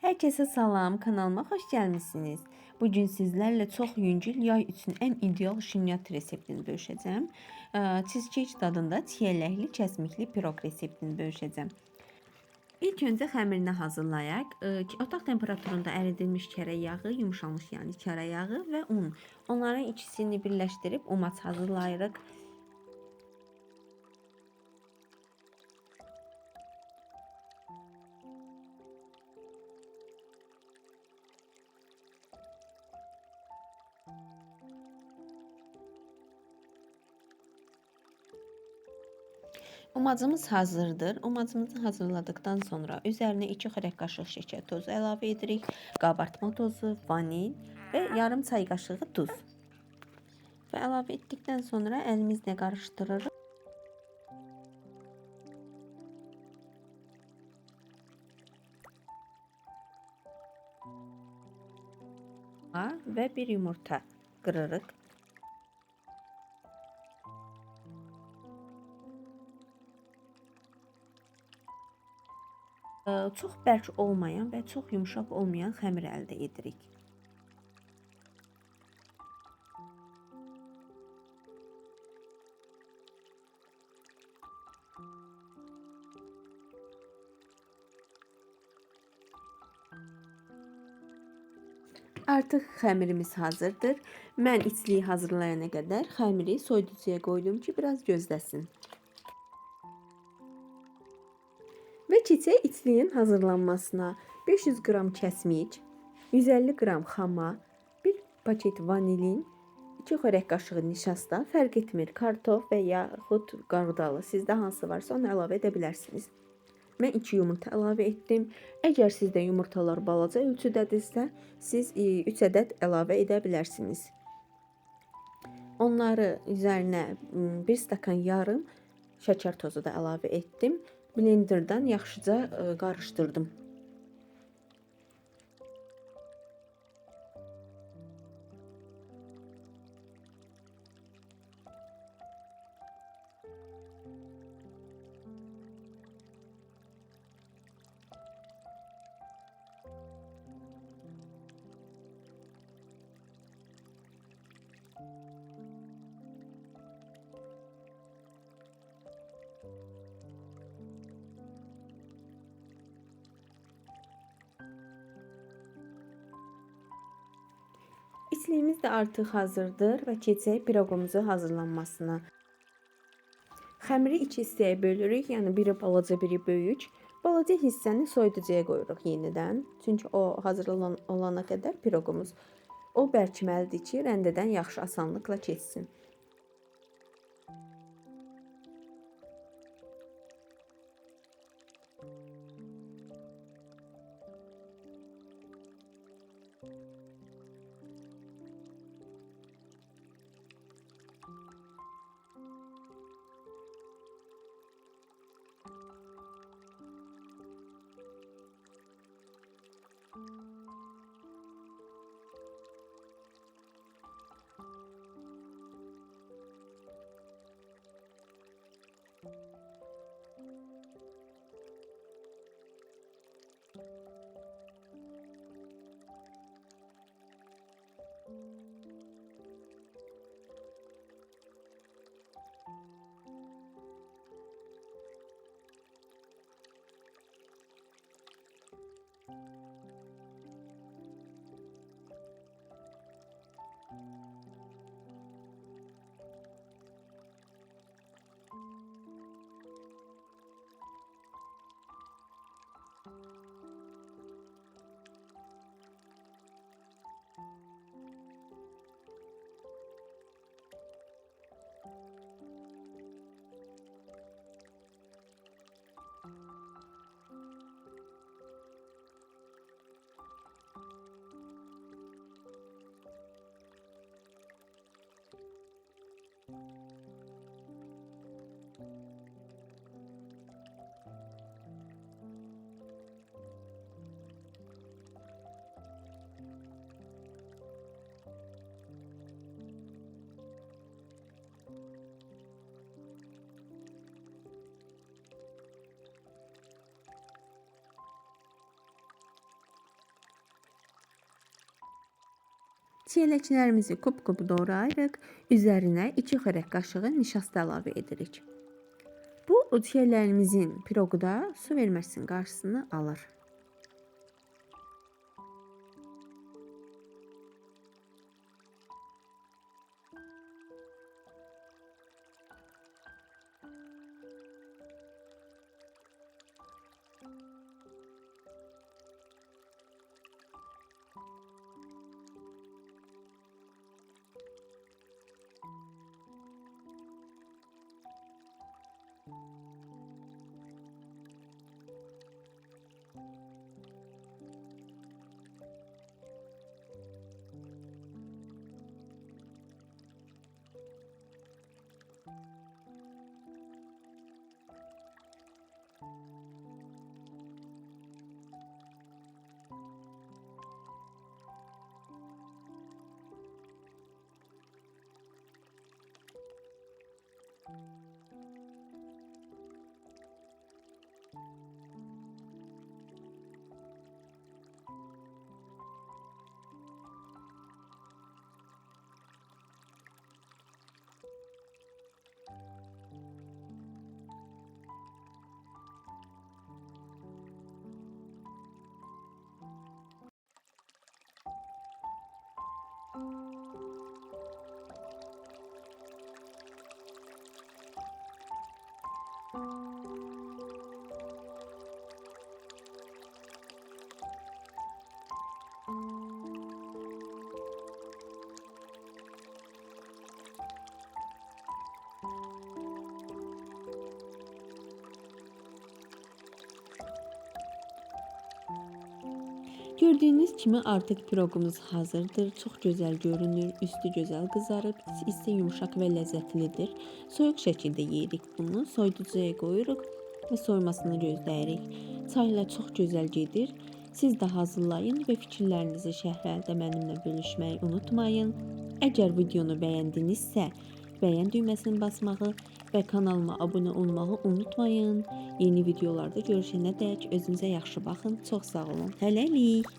Herkese salam, kanalıma hoş gəlmisiniz. Bugün sizlerle çok yüngül yay üçün en ideal şinyat reseptini bölüşəcəm. Cheesecake tadında çiyələkli, kəsmikli piroq reseptini bölüşəcəm. İlk öncə xəmirini hazırlayaq. Otaq temperaturunda əridilmiş kərə yağı, yumuşamış yəni kərə yağı və un. Onların ikisini birləşdirib umaç hazırlayırıq. Umacımız hazırdır. Umacımızı hazırladıktan sonra üzerine 2 xörək qaşıq şeker tozu əlavə edirik. Qabartma tozu, vanil və yarım çay qaşığı duz. Və əlavə etdikdən sonra əlimizlə qarışdırırıq. Və bir yumurta qırırıq. Çox bərk olmayan və çox yumşaq olmayan xəmir əldə edirik. Artıq xəmirimiz hazırdır. Mən içliyi hazırlayana qədər xəmiri soyuducuya qoydum ki, biraz gözləsin. Və keçək içliyin hazırlanmasına. 500 qram kəsmik, 150 qram xama, 1 paket vanilin, 2 xörək qaşığı nişasta, fərq etmir, kartof və yaxud qarğıdalı, sizdə hansı varsa onu əlavə edə bilərsiniz. Mən 2 yumurta əlavə etdim. Əgər sizdə yumurtalar balaca ölçüdədirsə, siz 3 ədəd əlavə edə bilərsiniz. Onları üzərinə 1 stakan yarım şəkər tozu da əlavə etdim. Blenderdan yaxşıca qarışdırdım. İçliyimiz də artıq hazırdır və keçək piroqumuzu hazırlanmasına. Xəmiri 2 hissəyə bölürük, yəni biri balaca, biri böyük. Balaca hissəni soyuducuya qoyuruq yenidən. Çünki o hazırlanana qədər piroqumuz o bərkiməlidir ki, rəndədən yaxşı asanlıqla keçsin. Çiyələklərimizi kub-kub doğrayırıq. Üzərinə 2 xörək qaşığı nişasta əlavə edirik. Bu çiyələrimizin piroqu da su verməsinin qarşısını alır. Gördüyünüz kimi artıq piroqumuz hazırdır. Çox gözəl görünür, üstü gözəl qızarıb, isə yumşaq və ləzzətlidir. Soyuq şəkildə yeyirik bunu. Soyuducuya qoyuruq və soymasını gözləyirik. Çay ilə çox gözəl gedir. Siz də hazırlayın və fikirlərinizi şərhlərdə mənimlə bölüşməyi unutmayın. Əgər videonu bəyəndinizsə, bəyən düyməsini basmağı və kanalıma abunə olmağı unutmayın. Yeni videolarda görüşənədək özünüzə yaxşı baxın. Çox sağ olun. Hələlik.